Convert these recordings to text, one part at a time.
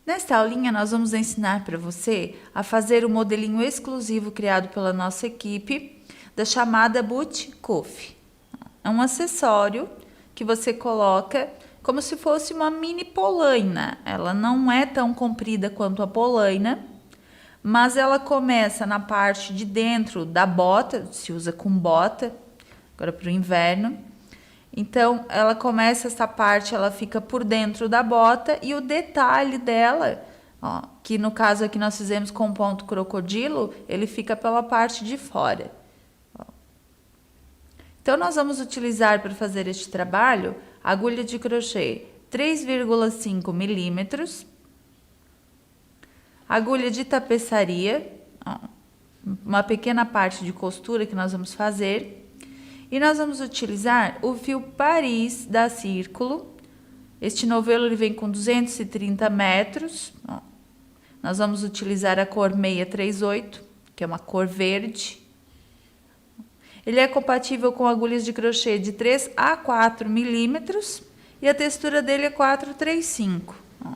Nesta aulinha, nós vamos ensinar para você a fazer o modelinho exclusivo criado pela nossa equipe da chamada Boot Cuff. É um acessório que você coloca como se fosse uma mini polaina. Ela não é tão comprida quanto a polaina, mas ela começa na parte de dentro da bota, se usa com bota, agora para o inverno. Então, ela começa essa parte, ela fica por dentro da bota e o detalhe dela, ó, que no caso aqui nós fizemos com ponto crocodilo, ele fica pela parte de fora. Ó. Então, nós vamos utilizar para fazer este trabalho agulha de crochê 3,5 milímetros, agulha de tapeçaria, ó, uma pequena parte de costura que nós vamos fazer. E nós vamos utilizar o fio Paris da Círculo. Este novelo ele vem com 230 metros. Ó. Nós vamos utilizar a cor 638, que é uma cor verde. Ele é compatível com agulhas de crochê de 3 a 4 milímetros e a textura dele é 435. Ó.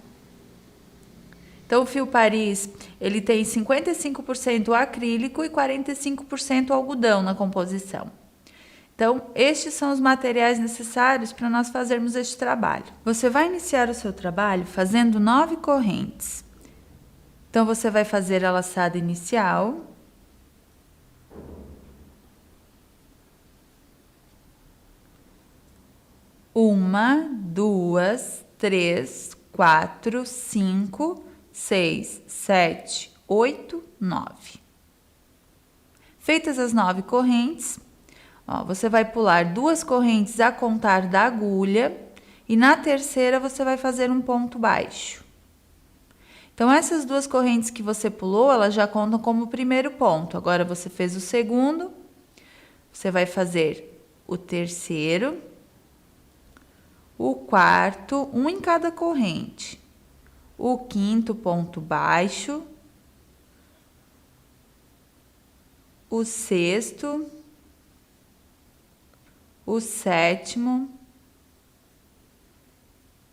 Então, o fio Paris ele tem 55% acrílico e 45% algodão na composição. Então, estes são os materiais necessários para nós fazermos este trabalho. Você vai iniciar o seu trabalho fazendo 9 correntes. Então, você vai fazer a laçada inicial. Uma, duas, três, quatro, cinco, 6, 7, 8, 9. Feitas as 9 correntes, ó, você vai pular 2 correntes a contar da agulha e na terceira você vai fazer um ponto baixo. Então, essas 2 correntes que você pulou, elas já contam como o primeiro ponto. Agora, você fez o segundo, você vai fazer o terceiro, o quarto, um em cada corrente. O quinto ponto baixo, o sexto, o sétimo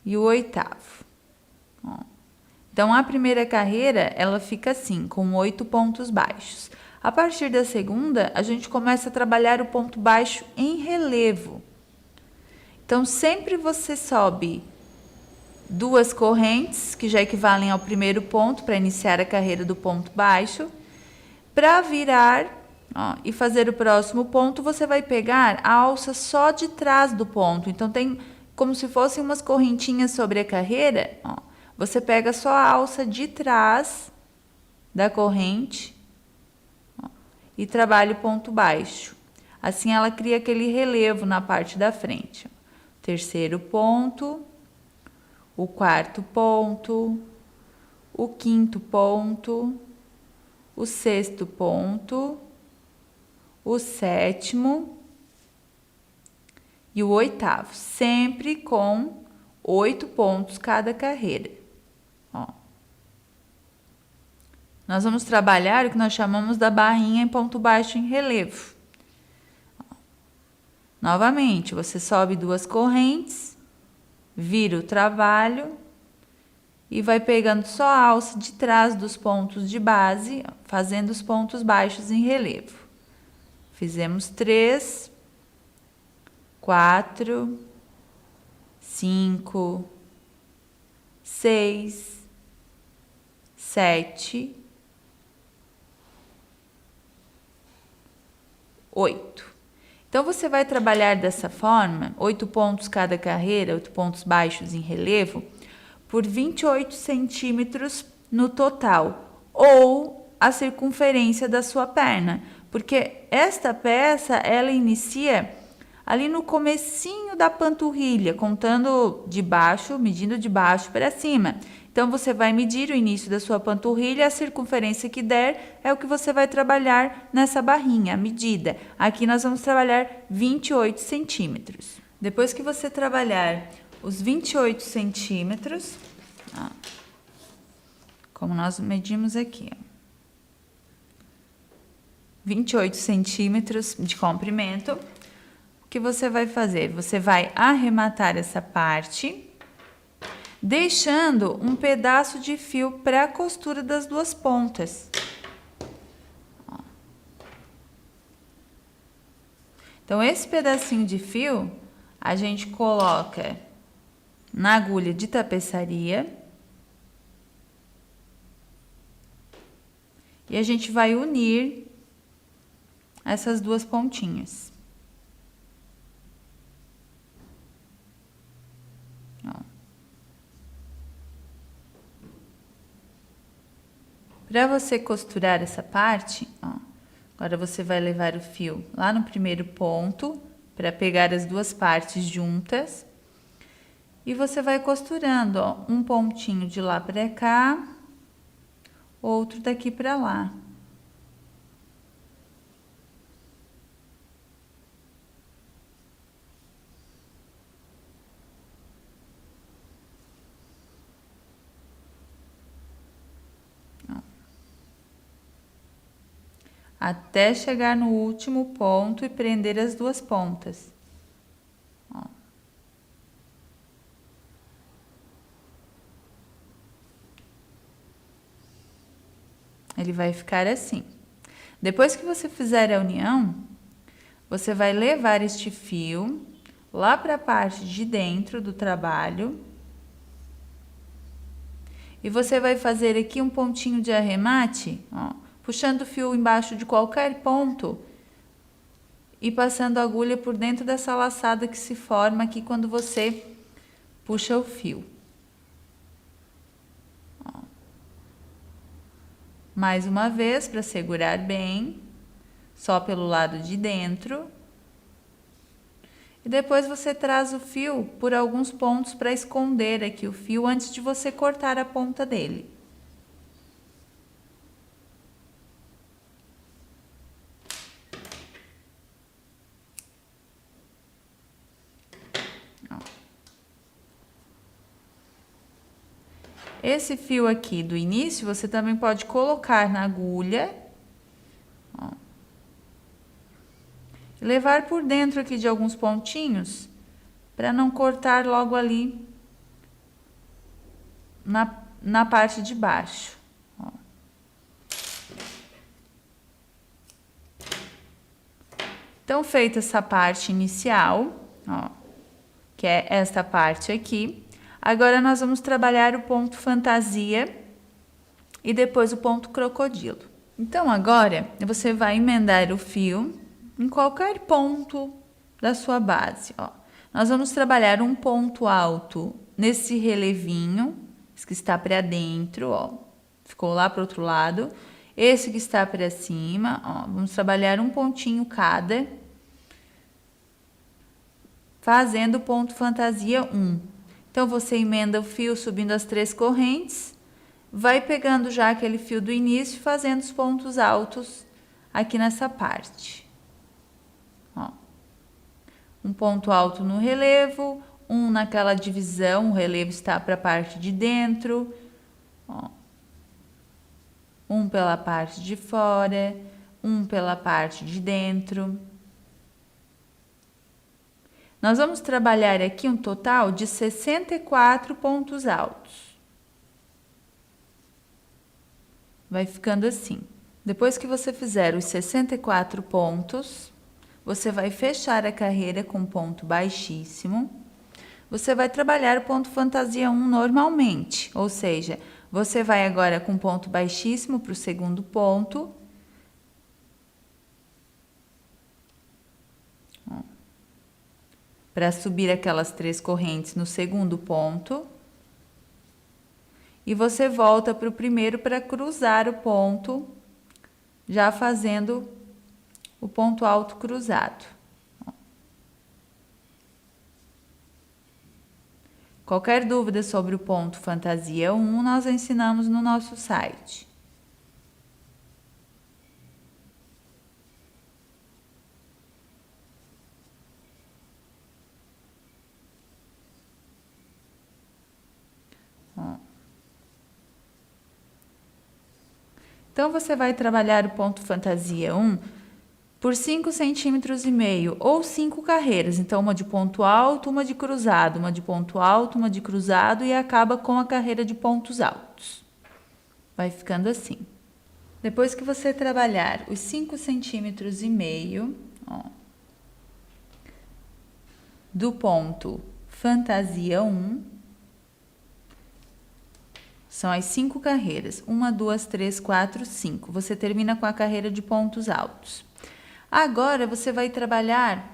e o oitavo. Ó. Então, a primeira carreira, ela fica assim, com 8 pontos baixos. A partir da segunda, a gente começa a trabalhar o ponto baixo em relevo. Então, sempre você sobe 2 correntes, que já equivalem ao primeiro ponto, para iniciar a carreira do ponto baixo. Para virar, ó, e fazer o próximo ponto, você vai pegar a alça só de trás do ponto. Então, tem como se fossem umas correntinhas sobre a carreira. Ó. Você pega só a alça de trás da corrente, ó, e trabalha o ponto baixo. Assim, ela cria aquele relevo na parte da frente. Ó. Terceiro ponto, o quarto ponto, o quinto ponto, o sexto ponto, o sétimo e o oitavo, sempre com 8 pontos cada carreira. Ó. Nós vamos trabalhar o que nós chamamos da barrinha em ponto baixo em relevo. Ó. Novamente, você sobe 2 correntes, vira o trabalho e vai pegando só a alça de trás dos pontos de base, ó, fazendo os pontos baixos em relevo. Fizemos 3, 4, 5, 6, 7, 8. Então, você vai trabalhar dessa forma, 8 pontos cada carreira, 8 pontos baixos em relevo, por 28 centímetros no total, ou a circunferência da sua perna, porque esta peça, ela inicia ali no comecinho da panturrilha, contando de baixo, medindo de baixo para cima. Então, você vai medir o início da sua panturrilha, a circunferência que der é o que você vai trabalhar nessa barrinha, a medida. Aqui nós vamos trabalhar 28 centímetros. Depois que você trabalhar os 28 centímetros, ó, como nós medimos aqui, ó, 28 centímetros de comprimento, o que você vai fazer? Você vai arrematar essa parte. deixando um pedaço de fio para a costura das duas pontas. Ó. Então, esse pedacinho de fio, a gente coloca na agulha de tapeçaria. E a gente vai unir essas duas pontinhas. Para você costurar essa parte, ó, agora você vai levar o fio lá no primeiro ponto, para pegar as duas partes juntas. E você vai costurando, ó, um pontinho de lá para cá, outro daqui para lá. Até chegar no último ponto e prender as duas pontas. Ó. Ele vai ficar assim. Depois que você fizer a união, você vai levar este fio lá para a parte de dentro do trabalho. E você vai fazer aqui um pontinho de arremate, ó, puxando o fio embaixo de qualquer ponto e passando a agulha por dentro dessa laçada que se forma aqui quando você puxa o fio. Ó. Mais uma vez, para segurar bem, só pelo lado de dentro. E depois você traz o fio por alguns pontos para esconder aqui o fio antes de você cortar a ponta dele. Esse fio aqui do início, você também pode colocar na agulha, ó, e levar por dentro aqui de alguns pontinhos, para não cortar logo ali na parte de baixo. Ó. Então, feita essa parte inicial, ó, que é esta parte aqui, agora nós vamos trabalhar o ponto fantasia e depois o ponto crocodilo. Então, agora, você vai emendar o fio em qualquer ponto da sua base, ó. Nós vamos trabalhar um ponto alto nesse relevinho, esse que está para dentro, ó. Ficou lá para o outro lado. Esse que está para cima, ó. Vamos trabalhar um pontinho cada, fazendo o ponto fantasia 1. Então, você emenda o fio subindo as 3 correntes, vai pegando já aquele fio do início, fazendo os pontos altos aqui nessa parte. Ó. Um ponto alto no relevo, um naquela divisão, o relevo está para a parte de dentro, ó. Um pela parte de fora, um pela parte de dentro. Nós vamos trabalhar aqui um total de 64 pontos altos. Vai ficando assim. Depois que você fizer os 64 pontos, você vai fechar a carreira com ponto baixíssimo. Você vai trabalhar o ponto fantasia 1 normalmente, ou seja, você vai agora com ponto baixíssimo para o segundo ponto. Para subir aquelas 3 correntes no segundo ponto. E você volta para o primeiro para cruzar o ponto, já fazendo o ponto alto cruzado. Qualquer dúvida sobre o ponto fantasia 1, nós ensinamos no nosso site. Então, você vai trabalhar o ponto fantasia 1 por 5 centímetros e meio, ou 5 carreiras. Então, uma de ponto alto, uma de cruzado, uma de ponto alto, uma de cruzado e acaba com a carreira de pontos altos. Vai ficando assim. Depois que você trabalhar os 5 centímetros e meio, ó, do ponto fantasia 1, são as 5 carreiras, 1, 2, 3, 4, 5. Você termina com a carreira de pontos altos. Agora, você vai trabalhar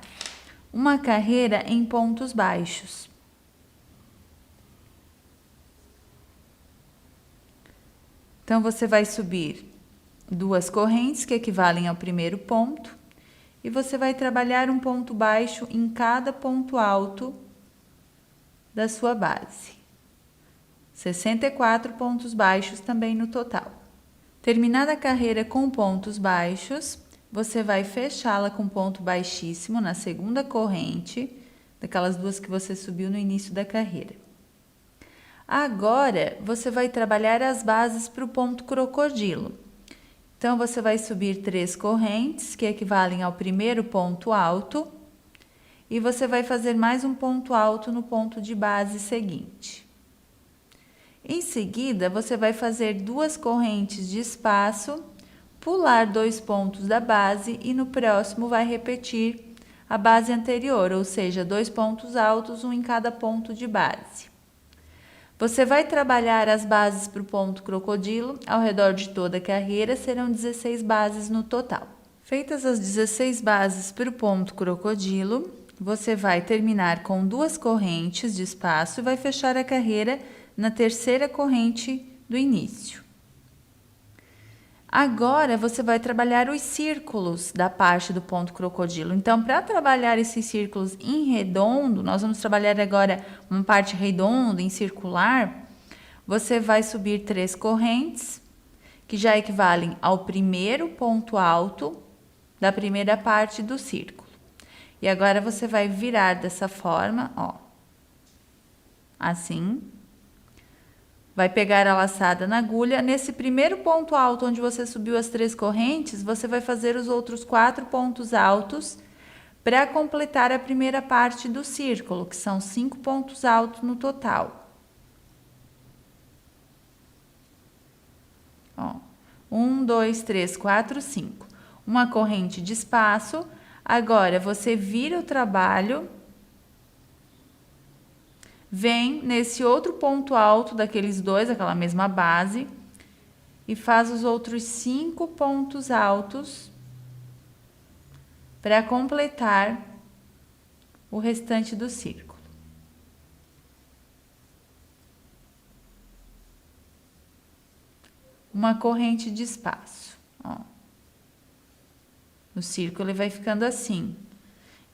uma carreira em pontos baixos. Então, você vai subir 2 correntes, que equivalem ao primeiro ponto, e você vai trabalhar um ponto baixo em cada ponto alto da sua base. 64 pontos baixos também no total. Terminada a carreira com pontos baixos, você vai fechá-la com ponto baixíssimo na segunda corrente, daquelas duas que você subiu no início da carreira. Agora, você vai trabalhar as bases para o ponto crocodilo. Então, você vai subir 3 correntes, que equivalem ao primeiro ponto alto, e você vai fazer mais um ponto alto no ponto de base seguinte. Em seguida, você vai fazer 2 correntes de espaço, pular 2 pontos da base e no próximo vai repetir a base anterior, ou seja, 2 pontos altos, um em cada ponto de base. Você vai trabalhar as bases para o ponto crocodilo, ao redor de toda a carreira serão 16 bases no total. Feitas as 16 bases para o ponto crocodilo, você vai terminar com 2 correntes de espaço e vai fechar a carreira na terceira corrente do início. Agora, você vai trabalhar os círculos da parte do ponto crocodilo. Então, para trabalhar esses círculos em redondo, nós vamos trabalhar agora uma parte redonda, em circular. Você vai subir 3 correntes, que já equivalem ao primeiro ponto alto da primeira parte do círculo. E agora, você vai virar dessa forma, ó, assim. Vai pegar a laçada na agulha. Nesse primeiro ponto alto, onde você subiu as 3 correntes, você vai fazer os outros 4 pontos altos para completar a primeira parte do círculo, que são 5 pontos altos no total. Ó, 1, 2, 3, 4, 5. Uma corrente de espaço. Agora, você vira o trabalho, vem nesse outro ponto alto daqueles dois, aquela mesma base, e faz os outros 5 pontos altos para completar o restante do círculo. Uma corrente de espaço, ó. O círculo ele vai ficando assim.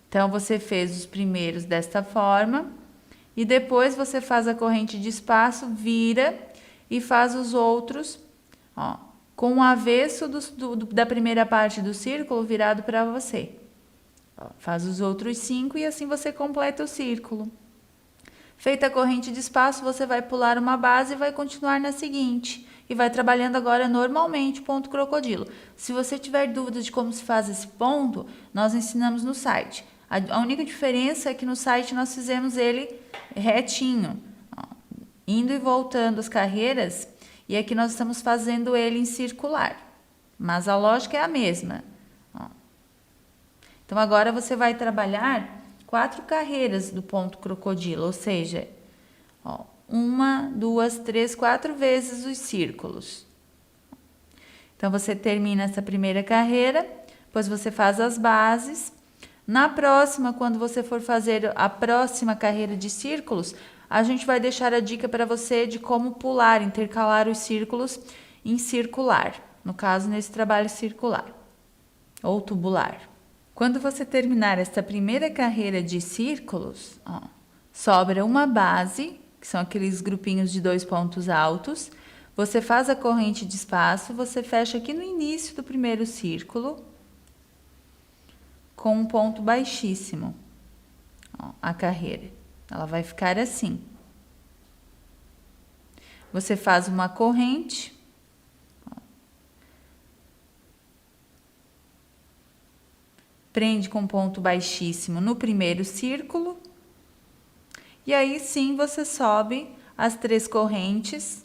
Então, você fez os primeiros desta forma, e depois você faz a corrente de espaço, vira e faz os outros, ó, com o avesso da primeira parte do círculo virado para você. Ó, faz os outros 5 e assim você completa o círculo. Feita a corrente de espaço, você vai pular uma base e vai continuar na seguinte. E vai trabalhando agora normalmente o ponto crocodilo. Se você tiver dúvidas de como se faz esse ponto, nós ensinamos no site. A única diferença é que no site nós fizemos ele retinho, ó, indo e voltando as carreiras, e aqui nós estamos fazendo ele em circular, mas a lógica é a mesma. Ó. Então, agora você vai trabalhar 4 carreiras do ponto crocodilo, ou seja, ó, 1, 2, 3, 4 vezes os círculos. Então, você termina essa primeira carreira, depois você faz as bases. Na próxima, quando você for fazer a próxima carreira de círculos, a gente vai deixar a dica para você de como pular, intercalar os círculos em circular. No caso, nesse trabalho circular ou tubular. Quando você terminar essa primeira carreira de círculos, ó, sobra uma base, que são aqueles grupinhos de 2 pontos altos. Você faz a corrente de espaço, você fecha aqui no início do primeiro círculo, com um ponto baixíssimo, ó, a carreira. Ela vai ficar assim. Você faz uma corrente, ó, prende com ponto baixíssimo no primeiro círculo, e aí sim você sobe as 3 correntes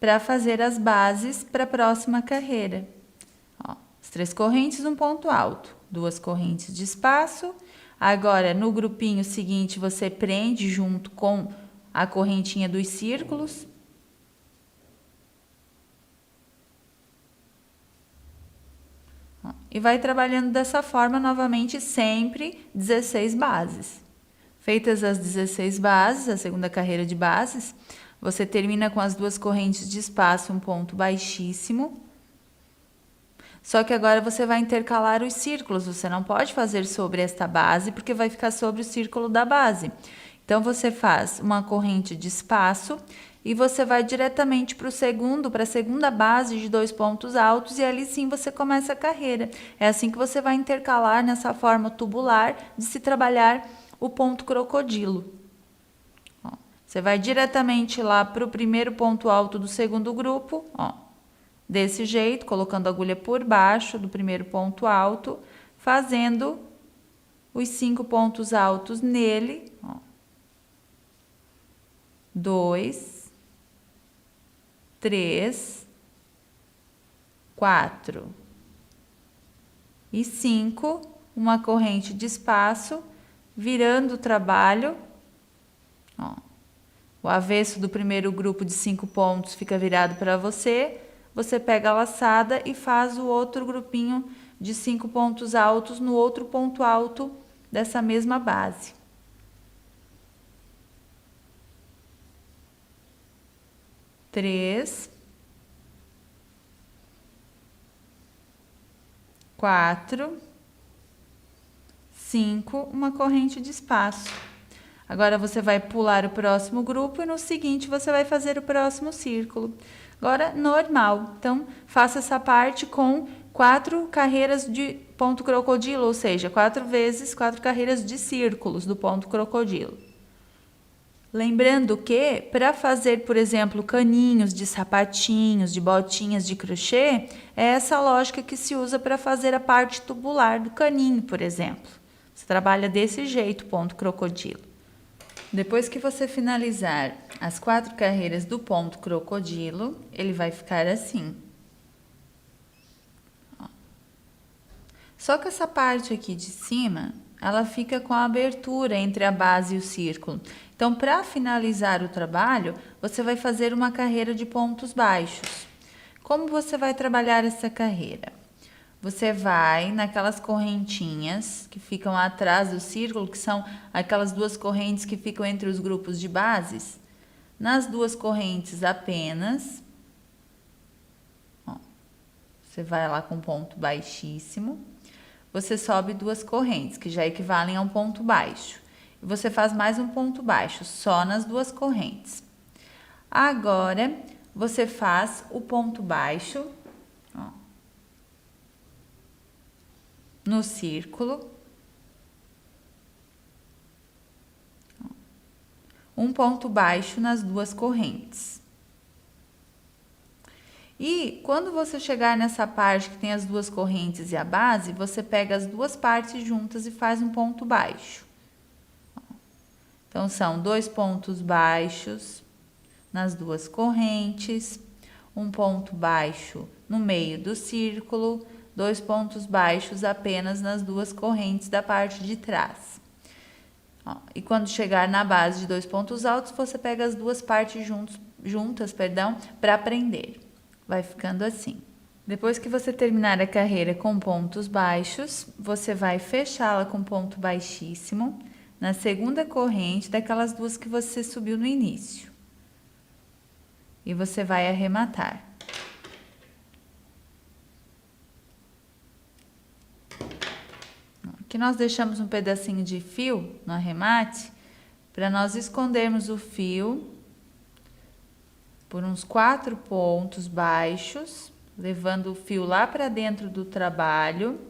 para fazer as bases para a próxima carreira. Ó, as 3 correntes, um ponto alto, 2 correntes de espaço. Agora, no grupinho seguinte, você prende junto com a correntinha dos círculos. Ó, e vai trabalhando dessa forma novamente, sempre 16 bases. Feitas as 16 bases, a segunda carreira de bases, você termina com as 2 correntes de espaço, um ponto baixíssimo. Só que agora você vai intercalar os círculos, você não pode fazer sobre esta base, porque vai ficar sobre o círculo da base. Então, você faz uma corrente de espaço e você vai diretamente para a segunda base de 2 pontos altos, e ali sim você começa a carreira. É assim que você vai intercalar nessa forma tubular de se trabalhar o ponto crocodilo. Ó, você vai diretamente lá para o primeiro ponto alto do segundo grupo, ó. Desse jeito, colocando a agulha por baixo do primeiro ponto alto, fazendo os 5 pontos altos nele, ó. 2, 3, 4 e 5, uma corrente de espaço, virando o trabalho, ó. O avesso do primeiro grupo de 5 pontos fica virado para você. Você pega a laçada e faz o outro grupinho de 5 pontos altos no outro ponto alto dessa mesma base. Três, 4, 5, uma corrente de espaço. Agora, você vai pular o próximo grupo e no seguinte você vai fazer o próximo círculo. Agora, normal. Então, faça essa parte com 4 carreiras de ponto crocodilo, ou seja, 4 vezes 4 carreiras de círculos do ponto crocodilo. Lembrando que, para fazer, por exemplo, caninhos de sapatinhos, de botinhas de crochê, é essa lógica que se usa para fazer a parte tubular do caninho, por exemplo. Você trabalha desse jeito, ponto crocodilo. Depois que você finalizar as 4 carreiras do ponto crocodilo, ele vai ficar assim. Ó. Só que essa parte aqui de cima, ela fica com a abertura entre a base e o círculo. Então, para finalizar o trabalho, você vai fazer uma carreira de pontos baixos. Como você vai trabalhar essa carreira? Você vai naquelas correntinhas que ficam atrás do círculo, que são aquelas 2 correntes que ficam entre os grupos de bases. Nas 2 correntes apenas, ó, você vai lá com ponto baixíssimo, você sobe 2 correntes, que já equivalem a um ponto baixo. E você faz mais um ponto baixo, só nas 2 correntes. Agora, você faz o ponto baixo, ó, no círculo, um ponto baixo nas 2 correntes. E quando você chegar nessa parte que tem as 2 correntes e a base, você pega as 2 partes juntas e faz um ponto baixo. Então, são 2 pontos baixos nas 2 correntes, um ponto baixo no meio do círculo, 2 pontos baixos apenas nas 2 correntes da parte de trás. Ó, e quando chegar na base de 2 pontos altos, você pega as 2 partes juntas, para prender. Vai ficando assim. Depois que você terminar a carreira com pontos baixos, você vai fechá-la com ponto baixíssimo na segunda corrente daquelas 2 que você subiu no início. E você vai arrematar. Aqui nós deixamos um pedacinho de fio no arremate para nós escondermos o fio por uns 4 pontos baixos, levando o fio lá para dentro do trabalho.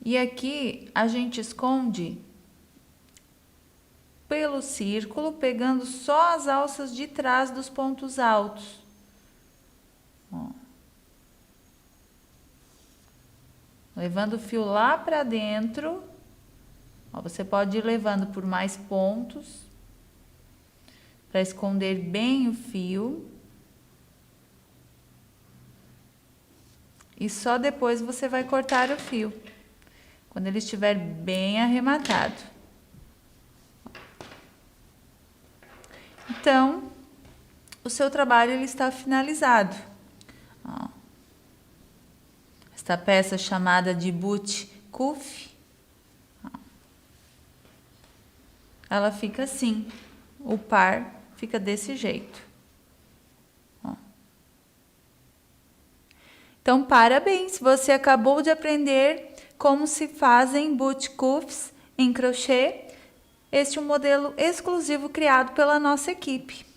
E aqui a gente esconde pelo círculo, pegando só as alças de trás dos pontos altos. Ó. levando o fio lá para dentro. Ó, você pode ir levando por mais pontos para esconder bem o fio. E só depois você vai cortar o fio, quando ele estiver bem arrematado. Então, o seu trabalho ele está finalizado. Ó, esta peça chamada de boot cuff, ela fica assim, o par fica desse jeito. Ó. Então, parabéns! Você acabou de aprender como se fazem boot cuffs em crochê. Este é um modelo exclusivo criado pela nossa equipe.